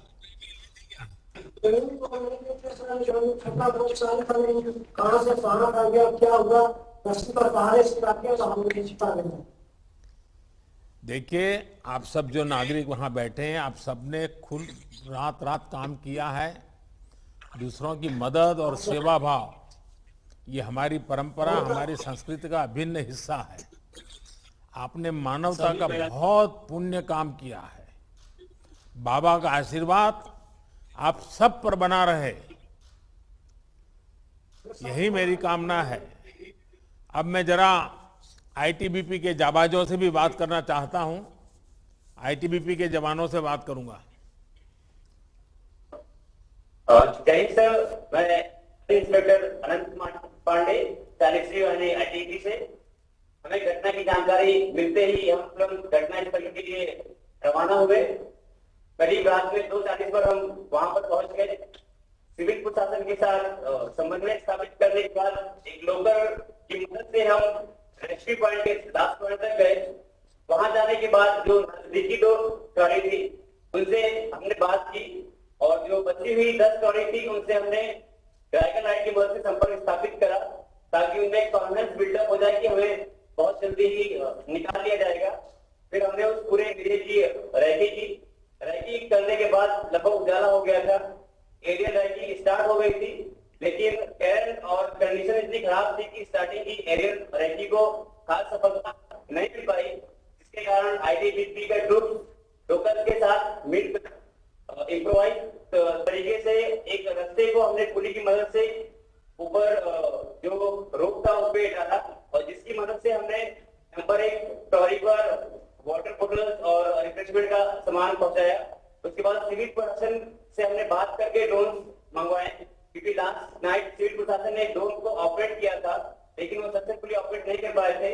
कहाँ से खाना खा गया क्या हुआ रस्सी पर सहारे से रखे तो हम लोग छिपा गए। देखिए, आप सब जो नागरिक वहां बैठे हैं, आप सबने खुद रात काम किया है। दूसरों की मदद और सेवा भाव ये हमारी परंपरा, हमारी संस्कृति का अभिन्न हिस्सा है। आपने मानवता का बहुत पुण्य काम किया है। बाबा का आशीर्वाद आप सब पर बना रहे, यही मेरी कामना है। अब मैं जरा आईटीबीपी के जाबाजों से भी बात करना चाहता हूं। आईटीबीपी के जवानों से बात करूंगा। जय सर, मैं इंस्पेक्टर अनंत कुमार पांडे चालीसरी वाली आईटीबी से। हमें घटना की जानकारी मिलते ही हम तुरंत घटना स्थल के लिए रवाना हुए। करीब रात में 2:40 पर हम वहां पर पहुंच गए। सिविल प्रशासन के साथ समन्वय स्थापित करने के बाद एक लोकल की मदद से हम रेस्क्यू पॉइंट के लास्ट पॉइंट तक गए। वहां जाने के बाद जो नजदीकी 2 गाड़ी थी उनसे हमने बात की और जो बची हुई 10 गाड़ी थी उनसे हमने ड्रैगन लाइट की मदद से संपर्क स्थापित करा ताकि उनमें कॉन्फिडेंस बिल्डअप हो जाए कि हमें बहुत जल्दी ही निकाल लिया जाएगा। फिर हमने उस पूरे एरिया की रैकी करने के बाद लगभग उजाला हो गया था। एरिया रैकी स्टार्ट हो गई थी, लेकिन एयर और कंडीशन इतनी खराब थी कि स्टार्टिंग की एरिया रैकी को खास सफलता नहीं मिल पाई, जिसके कारण आईटीबीपी का ग्रुप लोकल के साथ मिलकर इम्प्रोवाइज तरीके से एक रास्ते को हमने पुली की मदद से ऊपर जो रोप था उस पे डाला और जिसकी मदद से हमने नंबर 1 ट्रॉली पर वाटर बोटल्स और रिफ्रेशमेंट का सामान पहुंचाया। उसके बाद सिविल प्रशासन से हमने बात करके ड्रोन मंगवाए, क्योंकि लास्ट नाइट सिविल प्रशासन ने ड्रोन को ऑपरेट किया था लेकिन वो सक्सेसफुली ऑपरेट नहीं कर पाए थे।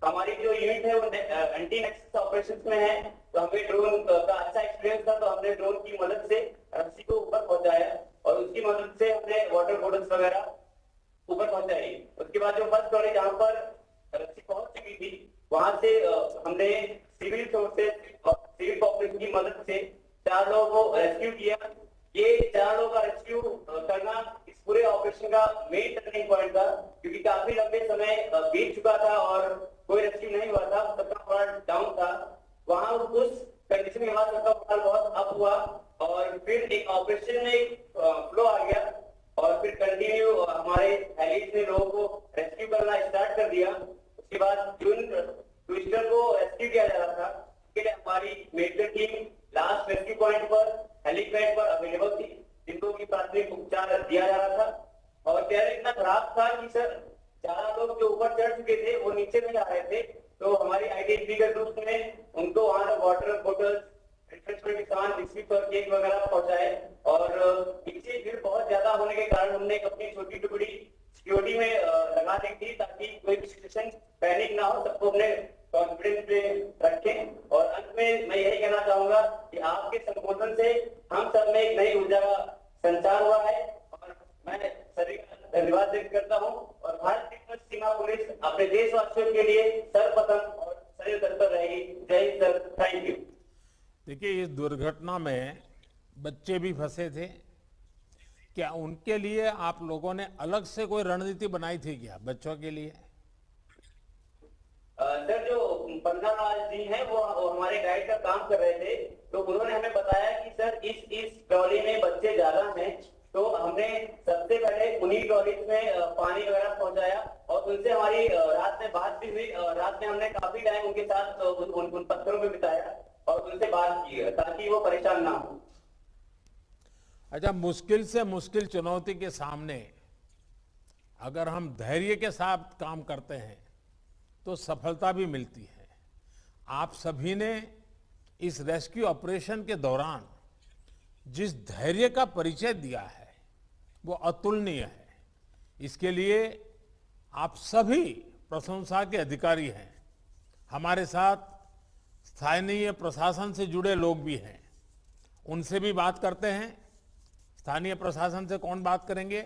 हमारी जो यूनिट है वो एंटी नेक्सस ऑपरेशंस में है, तो हमें ड्रोन का अच्छा एक्सपीरियंस था, तो हमने ड्रोन की मदद से रस्सी को ऊपर पहुंचाया और उसकी मदद से हमने वाटर बोटल्स वगैरह ऊपर पहुंचाई। उसके बाद जो फर्स्ट ट्रॉली जहां पर रस्सी पहुंच चुकी थी वहां से हमने सिविल सोर्सेज और सिविल कॉर्पोरेशन की मदद से 4 लोगों को रेस्क्यू किया। ये 4 लोगों का रेस्क्यू करना इस पूरे ऑपरेशन का मेन टर्निंग पॉइंट था, क्योंकि काफी लंबे समय बीत चुका था और कोई रेस्क्यू नहीं हुआ था, सबका मोरल डाउन था। वहां उस कंडीशन के बाद सबका मोरल बहुत अप हुआ और फिर एक ऑपरेशन में फ्लो आ गया और फिर कंटिन्यू हमारे हेलीज ने लोगों को रेस्क्यू करना स्टार्ट कर दिया। उसके बाद जिन ट्विस्टर को रेस्क्यू किया जा रहा था उसके लिए हमारी medical team last rescue point पर हेलीपैड पर अवेलेबल थी, जिनको की प्राथमिक उपचार दिया जा रहा था। और टेयर इतना खराब था कि सर 4 लोग जो ऊपर चढ़ चुके थे वो नीचे नहीं आ रहे थे, तो हमारी आईटीबीपी के ग्रुप ने उनको वहां तक वाटर बोटल्स, रिफ्रेशमेंट के सामान, बिस्किट और केक वगैरह पहुंचाए। और पीछे भीड़ बहुत ज्यादा होने के कारण हमने अपनी छोटी टुकड़ी सिक्योरिटी में लगा दी थी ताकि कोई भी सिचुएशन पैनिक ना हो, सबको अपने कॉन्फिडेंस पे रखें। और अंत में मैं यही कहना चाहूंगा कि आपके संबोधन से हम सब में एक नई ऊर्जा का संचार हुआ है और मैं सभी का धन्यवाद व्यक्त करता हूं। और भारत की सीमा पुलिस अपने देशवासियों के लिए सर्वप्रथम और सदैव तत्पर रहेगी। जय हिंद सर, थैंक यू। देखिए, इस दुर्घटना में बच्चे भी फंसे थे। क्या उनके लिए आप लोगों ने अलग से कोई रणनीति बनाई थी क्या बच्चों के लिए? सर, जो 15 जी हैं वो हमारे गाइड का काम कर रहे थे, तो उन्होंने हमें बताया कि सर इस ट्रॉली में बच्चे ज्यादा हैं, तो हमने सबसे पहले उन्हीं ट्रॉली में पानी वगैरह पहुंचाया और उनसे हमारी रात में बात भी हुई। रात में हमने काफी टाइम उनके साथ उन पत्थरों पे बिताया और उनसे बात की ताकि वो परेशान ना हो। अच्छा, मुश्किल से मुश्किल चुनौती के सामने अगर हम धैर्य के साथ काम करते हैं तो सफलता भी मिलती है। आप सभी ने इस रेस्क्यू ऑपरेशन के दौरान जिस धैर्य का परिचय दिया है वो अतुलनीय है। इसके लिए आप सभी प्रशंसा के अधिकारी हैं। हमारे साथ स्थानीय प्रशासन से जुड़े लोग भी हैं, उनसे भी बात करते हैं। स्थानीय प्रशासन से कौन बात करेंगे?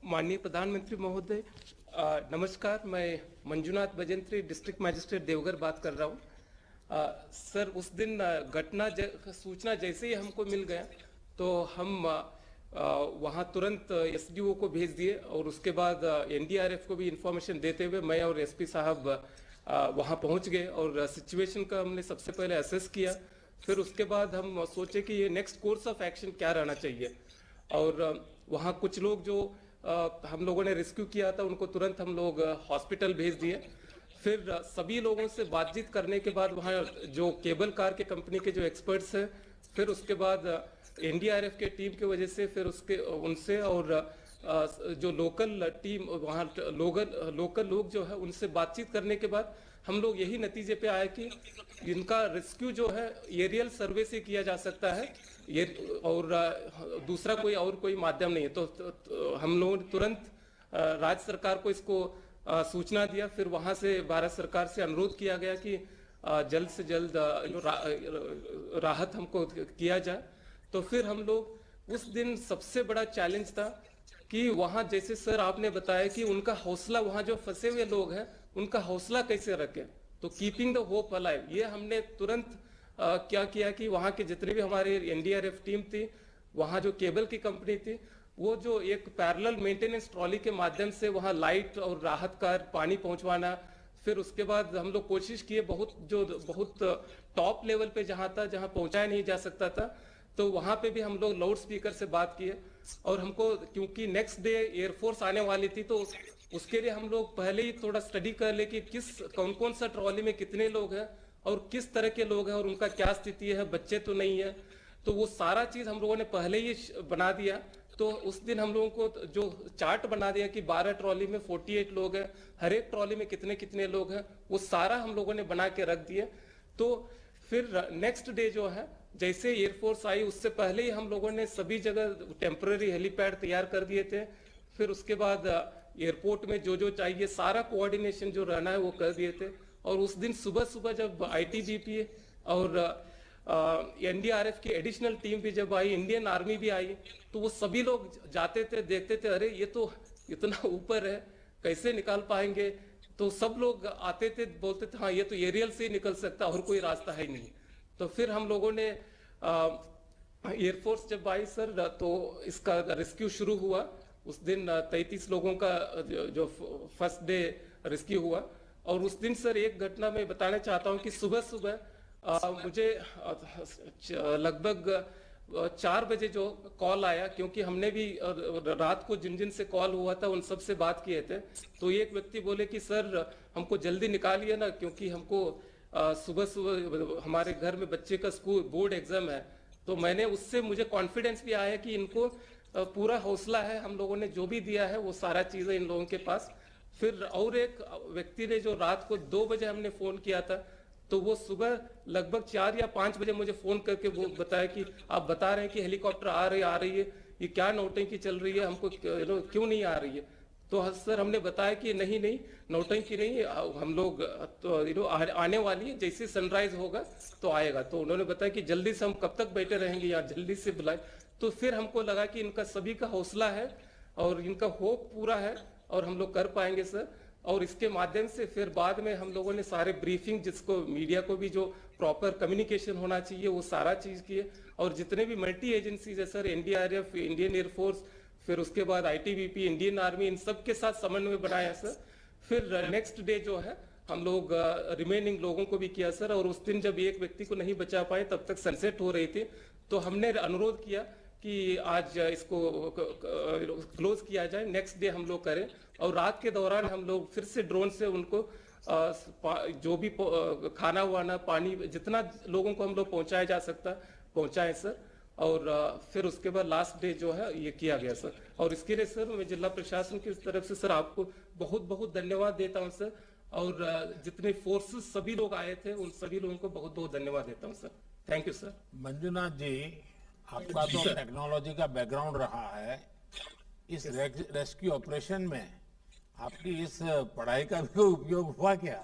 माननीय प्रधानमंत्री महोदय, नमस्कार। मैं मंजुनाथ भजंत्री, डिस्ट्रिक्ट मजिस्ट्रेट देवघर बात कर रहा हूँ। सर, उस दिन सूचना जैसे ही हमको मिल गया तो हम वहाँ तुरंत एसडीओ को भेज दिए और उसके बाद एनडीआरएफ को भी इंफॉर्मेशन देते हुए मैं और एसपी साहब वहाँ पहुँच गए और सिचुएशन का हमने सबसे पहले असेस किया। फिर उसके बाद हम सोचे कि ये नेक्स्ट कोर्स ऑफ एक्शन क्या रहना चाहिए। और वहाँ कुछ लोग जो हम लोगों ने रेस्क्यू किया था उनको तुरंत हम लोग हॉस्पिटल भेज दिए। फिर सभी लोगों से बातचीत करने के बाद वहाँ जो केबल कार के कंपनी के जो एक्सपर्ट्स हैं, फिर उसके बाद एनडीआरएफ के टीम की वजह से फिर उनसे और जो लोकल टीम वहाँ लोकल लोग जो है उनसे बातचीत करने के बाद हम लोग यही नतीजे पे आए कि इनका रेस्क्यू जो है एरियल सर्वे से किया जा सकता है, ये और दूसरा कोई माध्यम नहीं है। तो हम लोगों ने तुरंत राज्य सरकार को इसको सूचना दिया। फिर वहां से भारत सरकार से अनुरोध किया गया कि जल्द से जल्द राहत हमको किया जाए। तो फिर हम लोग उस दिन सबसे बड़ा चैलेंज था कि वहां जैसे सर आपने बताया कि उनका हौसला, वहां जो फंसे हुए लोग हैं उनका हौसला कैसे रखें, तो कीपिंग द होप अलाइव, ये हमने तुरंत क्या किया कि वहाँ के जितने भी हमारे एनडीआरएफ टीम थी, वहाँ जो केबल की कंपनी थी, वो जो एक पैरेलल मेंटेनेंस ट्रॉली के माध्यम से वहाँ लाइट और राहत कार पानी पहुंचवाना। फिर उसके बाद हम लोग कोशिश किए बहुत टॉप लेवल पे जहाँ था, जहाँ पहुंचाया नहीं जा सकता था, तो वहाँ पे भी हम लोग लाउड स्पीकर से बात किए। और हमको क्योंकि नेक्स्ट डे एयरफोर्स आने वाली थी तो उसके लिए हम लोग पहले ही थोड़ा स्टडी कर ले कि कौन कौन सा ट्रॉली में कितने लोग हैं और किस तरह के लोग हैं और उनका क्या स्थिति है, बच्चे तो नहीं है। तो वो सारा चीज हम लोगों ने पहले ही बना दिया। तो उस दिन हम लोगों को जो चार्ट बना दिया कि 12 ट्रॉली में 48 लोग हैं, हर एक ट्रॉली में कितने कितने लोग हैं, वो सारा हम लोगों ने बना के रख दिए। तो फिर नेक्स्ट डे जो है जैसे एयरफोर्स आई उससे पहले ही हम लोगों ने सभी जगह टेम्पररी हेलीपैड तैयार कर दिए थे। फिर उसके बाद एयरपोर्ट में जो चाहिए सारा कोऑर्डिनेशन जो रहना है वो कर दिए थे। और उस दिन सुबह जब आईटीबीपी और एनडीआरएफ की एडिशनल टीम भी जब आई, इंडियन आर्मी भी आई, तो वो सभी लोग जाते थे, देखते थे, अरे ये तो इतना ऊपर है, कैसे निकाल पाएंगे। तो सब लोग आते थे, बोलते थे हाँ ये तो एरियल से ही निकल सकता, और कोई रास्ता है ही नहीं। तो फिर हम लोगों ने एयरफोर्स जब आई सर, तो इसका रेस्क्यू शुरू हुआ। उस दिन 33 लोगों का जो फर्स्ट डे रेस्क्यू हुआ। और उस दिन सर एक घटना मैं बताना चाहता हूँ कि सुबह मुझे लगभग 4 बजे जो कॉल आया, क्योंकि हमने भी रात को जिन से कॉल हुआ था उन सब से बात किए थे। तो एक व्यक्ति बोले कि सर हमको जल्दी निकालिए ना, क्योंकि हमको सुबह हमारे घर में बच्चे का स्कूल बोर्ड एग्जाम है। तो मैंने उससे मुझे कॉन्फिडेंस भी आया कि इनको पूरा हौसला है, हम लोगों ने जो भी दिया है वो सारा चीजें इन लोगों के पास। फिर और एक व्यक्ति ने जो रात को 2 बजे हमने फोन किया था, तो वो सुबह लगभग 4 या 5 बजे मुझे फोन करके वो बताया कि आप बता रहे हैं कि हेलीकॉप्टर आ रही है, ये क्या नौटंकी चल रही है, हमको क्यों नहीं आ रही है। तो सर हमने बताया कि नहीं नौटंकी नहीं, हम लोग तो आने वाली है, जैसे सनराइज होगा तो आएगा। तो उन्होंने बताया कि जल्दी से हम कब तक बैठे रहेंगे यहाँ, जल्दी से बुलाए। तो फिर हमको लगा कि इनका सभी का हौसला है और इनका होप पूरा है और हम लोग कर पाएंगे सर। और इसके माध्यम से फिर बाद में हम लोगों ने सारे ब्रीफिंग, जिसको मीडिया को भी जो प्रॉपर कम्युनिकेशन होना चाहिए वो सारा चीज किए। और जितने भी मल्टी एजेंसीज है सर, एनडीआरएफ, इंडियन एयरफोर्स, फिर उसके बाद आईटीबीपी, इंडियन आर्मी, इन सब के साथ समन्वय बनाया सर। फिर नेक्स्ट डे जो है हम लोग रिमेनिंग लोगों को भी किया सर। और उस दिन जब एक व्यक्ति को नहीं बचा पाए तब तक सनसेट हो रही थी, तो हमने अनुरोध किया कि आज इसको क्लोज किया जाए, नेक्स्ट डे हम लोग करें। और रात के दौरान हम लोग फिर से ड्रोन से उनको जो भी खाना वाना पानी जितना लोगों को हम लोग पहुंचाया जा सकता पहुंचाएं सर। और फिर उसके बाद लास्ट डे जो है ये किया गया सर। और इसके लिए सर मैं जिला प्रशासन की तरफ से सर आपको बहुत बहुत धन्यवाद देता हूं सर। और जितने फोर्सेस सभी लोग आए थे उन सभी लोगों को बहुत बहुत धन्यवाद देता हूं sir. Thank you sir. Manjunath ji, आपका तो टेक्नोलॉजी का बैकग्राउंड रहा है, इस रेस्क्यू ऑपरेशन में आपकी इस पढ़ाई का भी उपयोग हुआ क्या?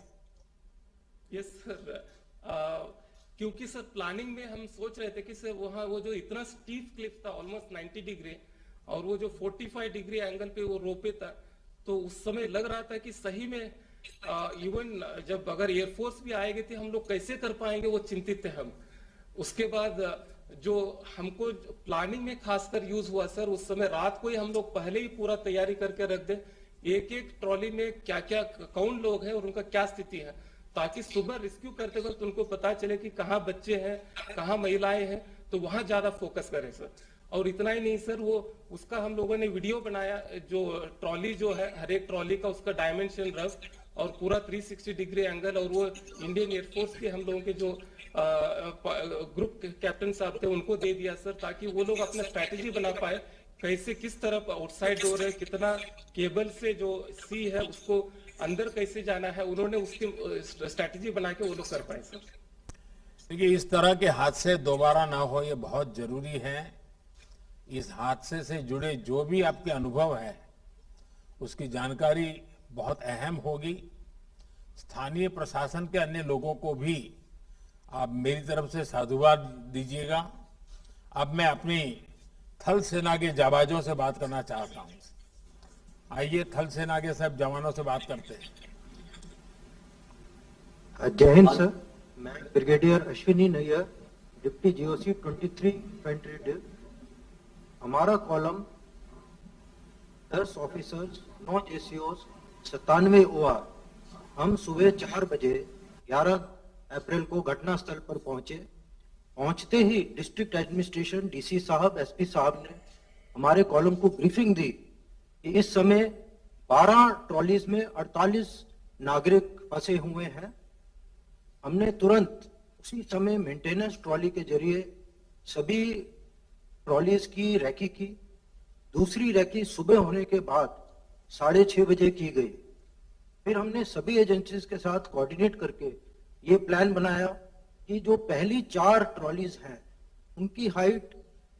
यस सर, क्योंकि सर प्लानिंग में हम सोच रहे थे कि सर वहाँ वो जो इतना स्टीप क्लिफ था ऑलमोस्ट 90 डिग्री और वो जो 45 डिग्री एंगल पे वो रोपे था, तो उस समय लग रहा था कि सही में इवन जब अगर एयरफोर्स भी आएगी थी हम लोग कैसे कर पाएंगे, वो चिंतित थे हम। उसके बाद जो हमको प्लानिंग में खासकर यूज हुआ सर, उस समय रात को ही हम लोग पहले ही पूरा तैयारी करके रख दे, एक एक ट्रॉली में क्या क्या कौन लोग हैं और उनका क्या स्थिति है, ताकि सुबह रेस्क्यू करते वक्त उनको पता चले कि कहाँ बच्चे हैं कहाँ महिलाएं हैं, तो वहां ज्यादा फोकस करें सर। और इतना ही नहीं सर, वो उसका हम लोगों ने वीडियो बनाया, जो ट्रॉली जो है हर एक ट्रॉली का उसका डायमेंशन रफ और पूरा 360 डिग्री एंगल, और वो इंडियन एयरफोर्स के हम लोगों के जो ग्रुप कैप्टन साहब थे उनको दे दिया सर, ताकि वो लोग अपना स्ट्रैटेजी बना पाए कैसे किस तरफ आउटसाइड डोर है, कितना केबल से जो सी है उसको अंदर कैसे जाना है, उन्होंने उसकी स्ट्रैटेजी बना के वो लोग कर पाए सर। देखिए, इस तरह के हादसे दोबारा ना हो ये बहुत जरूरी है। इस हादसे से जुड़े जो भी आपके अनुभव है उसकी जानकारी बहुत अहम होगी। स्थानीय प्रशासन के अन्य लोगों को भी आप मेरी तरफ से साधुवाद दीजिएगा। अब मैं अपनी थल सेना के जाबाजों से बात करना चाहता हूं। आइए थल सेना के सब जवानों से बात करते हैं। जय हिंद सर, मैं brigadier Ashwini Nayyar, deputy GOC 23 infantry div. हमारा कॉलम 10 ऑफिसर्स, 9 जेसीओस, 97 ओआर। हम सुबह 4 बजे 11 अप्रैल को घटनास्थल पर पहुंचे। पहुंचते ही डिस्ट्रिक्ट एडमिनिस्ट्रेशन, डीसी साहब, एसपी साहब ने हमारे कॉलम को ब्रीफिंग दी कि इस समय 12 ट्रॉलीज में 48 नागरिक फंसे हुए हैं। हमने तुरंत उसी समय मेंटेनेंस ट्रॉली के जरिए सभी ट्रॉलीज की रैकी की। दूसरी रैकी सुबह होने के बाद 6:30 बजे की गई। फिर हमने सभी एजेंसीज के साथ कोऑर्डिनेट करके ये प्लान बनाया कि जो पहली 4 ट्रॉलीज हैं उनकी हाइट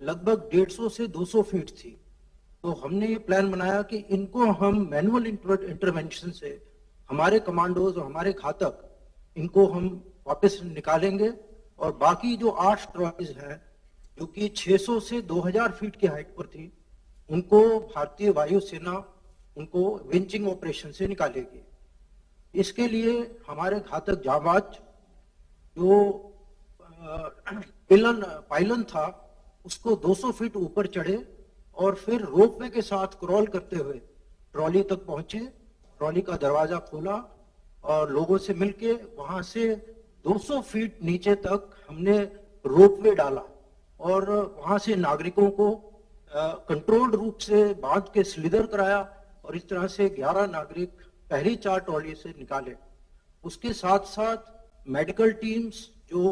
लगभग 150 से 200 फीट थी। तो हमने ये प्लान बनाया कि इनको हम मैनुअल इंटरवेंशन से हमारे कमांडोज और हमारे घातक इनको हम वापस निकालेंगे, और बाकी जो 8 ट्रॉलीज हैं जो कि 600 से 2000 फीट की हाइट पर थी, उनको भारतीय वायुसेना उनको विंचिंग ऑपरेशन से निकालेगी। इसके लिए हमारे घातक जाबाज जो पाइलन था उसको 200 फीट ऊपर चढ़े और फिर रोपवे के साथ क्रॉल करते हुए ट्रॉली तक पहुंचे। ट्रॉली का दरवाजा खोला और लोगों से मिलके वहां से 200 फीट नीचे तक हमने रोपवे डाला और वहां से नागरिकों को कंट्रोल्ड रूप से बांध के स्लिदर कराया, और इस तरह से 11 नागरिक पहली 4 ट्रॉली से निकाले। उसके साथ साथ मेडिकल टीम्स जो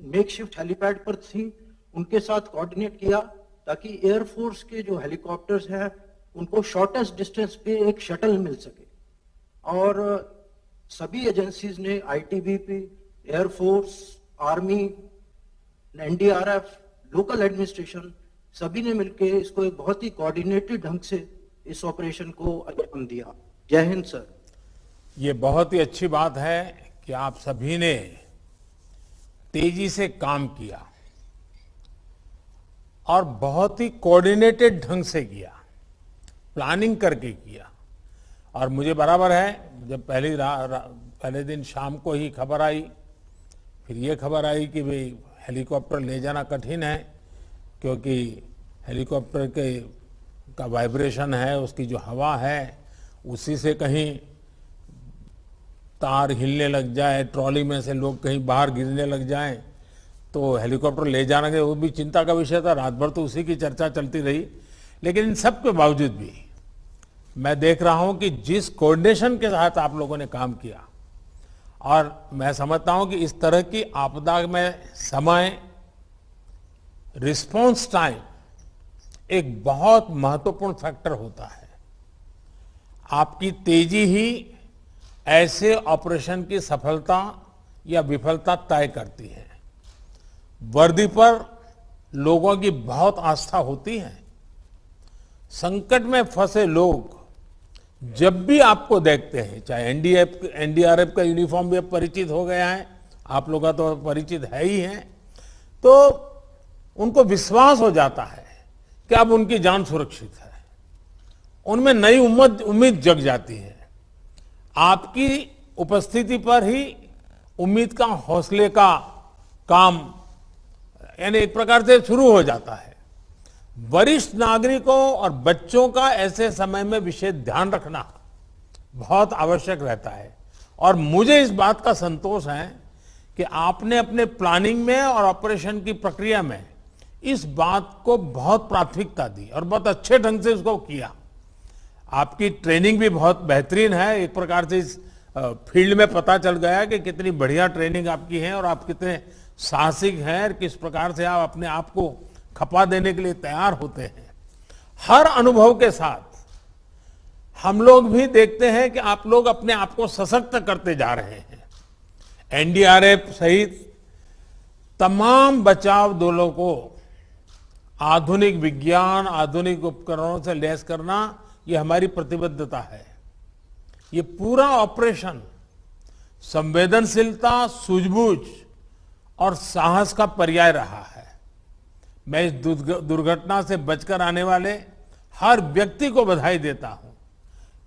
मेकशिफ्ट हेलीपैड पर थी उनके साथ कोऑर्डिनेट किया ताकि एयरफोर्स के जो हेलीकॉप्टर्स हैं उनको शॉर्टेस्ट डिस्टेंस पे एक शटल मिल सके। और सभी एजेंसीज ने, ITBP, air force, army, NDRF, local administration, सभी ने मिलकर इसको एक बहुत ही कोऑर्डिनेटेड ढंग से इस ऑपरेशन को अंजाम दिया। जय हिंद सर। ये बहुत ही अच्छी बात है कि आप सभी ने तेजी से काम किया और बहुत ही कोऑर्डिनेटेड ढंग से किया, प्लानिंग करके किया। और मुझे बराबर है, जब पहले दिन शाम को ही खबर आई, फिर ये खबर आई कि भाई हेलीकॉप्टर ले जाना कठिन है क्योंकि हेलीकॉप्टर का वाइब्रेशन है, उसकी जो हवा है उसी से कहीं तार हिलने लग जाए, ट्रॉली में से लोग कहीं बाहर गिरने लग जाएं, तो हेलीकॉप्टर ले जाना के वो भी चिंता का विषय था। रात भर तो उसी की चर्चा चलती रही। लेकिन इन सब के बावजूद भी मैं देख रहा हूं कि जिस कोऑर्डिनेशन के साथ आप लोगों ने काम किया, और मैं समझता हूं कि इस तरह की आपदा में समय, रिस्पॉन्स टाइम एक बहुत महत्वपूर्ण फैक्टर होता है। आपकी तेजी ही ऐसे ऑपरेशन की सफलता या विफलता तय करती है। वर्दी पर लोगों की बहुत आस्था होती है। संकट में फंसे लोग जब भी आपको देखते हैं, चाहे एनडीआरएफ का यूनिफॉर्म भी अब परिचित हो गया है, आप लोग का तो परिचित है ही है, तो उनको विश्वास हो जाता है कि अब उनकी जान सुरक्षित है। उनमें नई उम्मीद जग जाती है। आपकी उपस्थिति पर ही उम्मीद का, हौसले का काम यानी एक प्रकार से शुरू हो जाता है। वरिष्ठ नागरिकों और बच्चों का ऐसे समय में विशेष ध्यान रखना बहुत आवश्यक रहता है। और मुझे इस बात का संतोष है कि आपने अपने प्लानिंग में और ऑपरेशन की प्रक्रिया में इस बात को बहुत प्राथमिकता दी और बहुत अच्छे ढंग से उसको किया। आपकी ट्रेनिंग भी बहुत बेहतरीन है। एक प्रकार से इस फील्ड में पता चल गया कि कितनी बढ़िया ट्रेनिंग आपकी है और आप कितने साहसिक हैं और किस प्रकार से आप अपने आप को खपा देने के लिए तैयार होते हैं। हर अनुभव के साथ हम लोग भी देखते हैं कि आप लोग अपने आप को सशक्त करते जा रहे हैं। एनडीआरएफ सहित तमाम बचाव दलों को आधुनिक विज्ञान, आधुनिक उपकरणों से लैस करना, ये हमारी प्रतिबद्धता है। ये पूरा ऑपरेशन संवेदनशीलता, सूझबूझ और साहस का पर्याय रहा है। मैं इस दुर्घटना से बचकर आने वाले हर व्यक्ति को बधाई देता हूं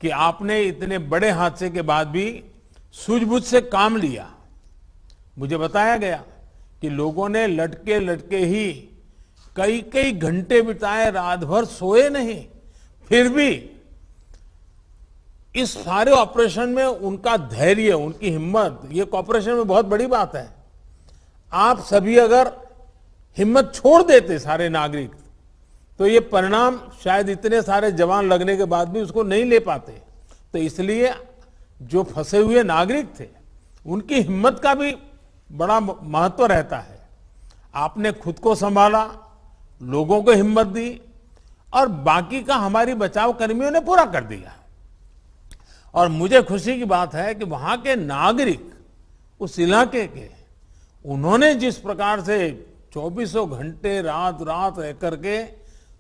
कि आपने इतने बड़े हादसे के बाद भी सूझबूझ से काम लिया। मुझे बताया गया कि लोगों ने लटके लटके ही कई कई घंटे बिताए, रात भर सोए नहीं, फिर भी इस सारे ऑपरेशन में उनका धैर्य, उनकी हिम्मत, ये कॉपरेशन में बहुत बड़ी बात है। आप सभी अगर हिम्मत छोड़ देते सारे नागरिक, तो ये परिणाम शायद इतने सारे जवान लगने के बाद भी उसको नहीं ले पाते। तो इसलिए जो फंसे हुए नागरिक थे, उनकी हिम्मत का भी बड़ा महत्व रहता है। आपने खुद को संभाला, लोगों को हिम्मत दी और बाकी का हमारी बचाव कर्मियों ने पूरा कर दिया। और मुझे खुशी की बात है कि वहां के नागरिक, उस इलाके के, उन्होंने जिस प्रकार से 24 घंटे रात रात रह करके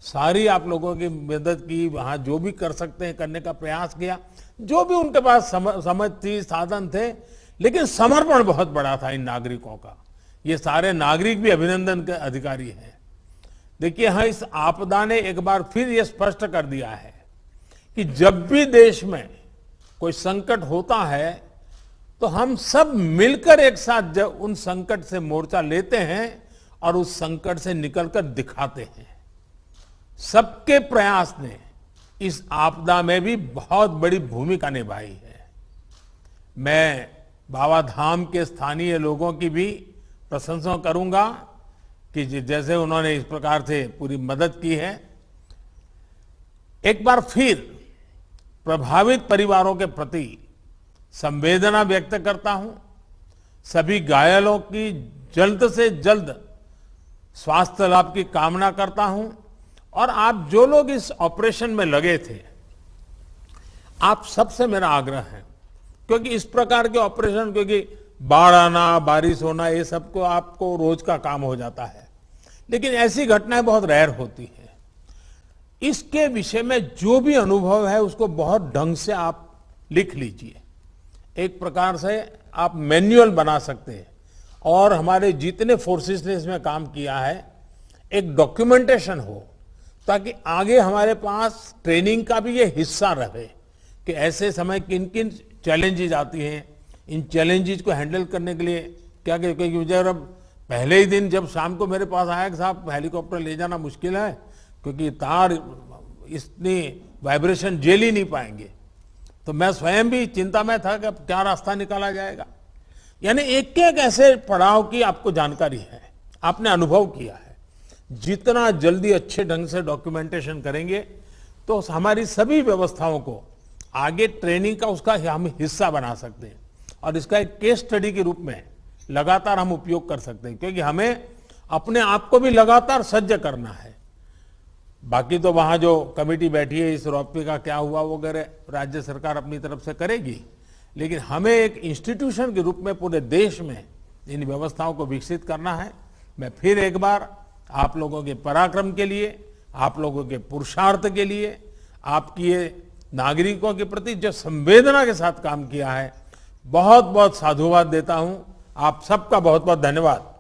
सारी आप लोगों की मदद की, वहां जो भी कर सकते हैं करने का प्रयास किया, जो भी उनके पास समझ थी, साधन थे, लेकिन समर्पण बहुत बड़ा था इन नागरिकों का। ये सारे नागरिक भी अभिनंदन के अधिकारी हैं। देखिए, हाँ, इस आपदा ने एक बार फिर ये स्पष्ट कर दिया है कि जब भी देश में कोई संकट होता है तो हम सब मिलकर एक साथ जब उन संकट से मोर्चा लेते हैं और उस संकट से निकलकर दिखाते हैं। सबके प्रयास ने इस आपदा में भी बहुत बड़ी भूमिका निभाई है। मैं बाबा धाम के स्थानीय लोगों की भी प्रशंसा करूंगा कि जैसे उन्होंने इस प्रकार से पूरी मदद की है। एक बार फिर प्रभावित परिवारों के प्रति संवेदना व्यक्त करता हूं। सभी घायलों की जल्द से जल्द स्वास्थ्य लाभ की कामना करता हूं। और आप जो लोग इस ऑपरेशन में लगे थे, आप सबसे मेरा आग्रह है, क्योंकि इस प्रकार के ऑपरेशन, क्योंकि बाढ़ आना, बारिश होना, ये सब को आपको रोज का काम हो जाता है, लेकिन ऐसी घटनाएं बहुत रेयर होती हैं। इसके विषय में जो भी अनुभव है उसको बहुत ढंग से आप लिख लीजिए। एक प्रकार से आप मैनुअल बना सकते हैं। और हमारे जितने फोर्सेस ने इसमें काम किया है, एक डॉक्यूमेंटेशन हो, ताकि आगे हमारे पास ट्रेनिंग का भी ये हिस्सा रहे कि ऐसे समय किन किन चैलेंजेस आती हैं, इन चैलेंजेस को हैंडल करने के लिए क्या, क्योंकि मुझे अब पहले ही दिन जब शाम को मेरे पास आया कि साहब हेलीकॉप्टर ले जाना मुश्किल है, क्योंकि तार इतनी वाइब्रेशन झेल ही नहीं पाएंगे। तो मैं स्वयं भी चिंता में था कि अब क्या रास्ता निकाला जाएगा। यानी एक एक ऐसे पड़ाव की आपको जानकारी है, आपने अनुभव किया है। जितना जल्दी अच्छे ढंग से डॉक्यूमेंटेशन करेंगे तो हमारी सभी व्यवस्थाओं को आगे ट्रेनिंग का उसका हम हिस्सा बना सकते हैं और इसका एक केस स्टडी के रूप में लगातार हम उपयोग कर सकते हैं, क्योंकि हमें अपने आप को भी लगातार सज्ज करना है। बाकी तो वहां जो कमेटी बैठी है इस रोपवे का क्या हुआ वगैरह राज्य सरकार अपनी तरफ से करेगी, लेकिन हमें एक इंस्टीट्यूशन के रूप में पूरे देश में इन व्यवस्थाओं को विकसित करना है। मैं फिर एक बार आप लोगों के पराक्रम के लिए, आप लोगों के पुरुषार्थ के लिए, आपकी ये नागरिकों के प्रति जो संवेदना के साथ काम किया है, बहुत बहुत साधुवाद देता हूं। आप सबका बहुत बहुत धन्यवाद।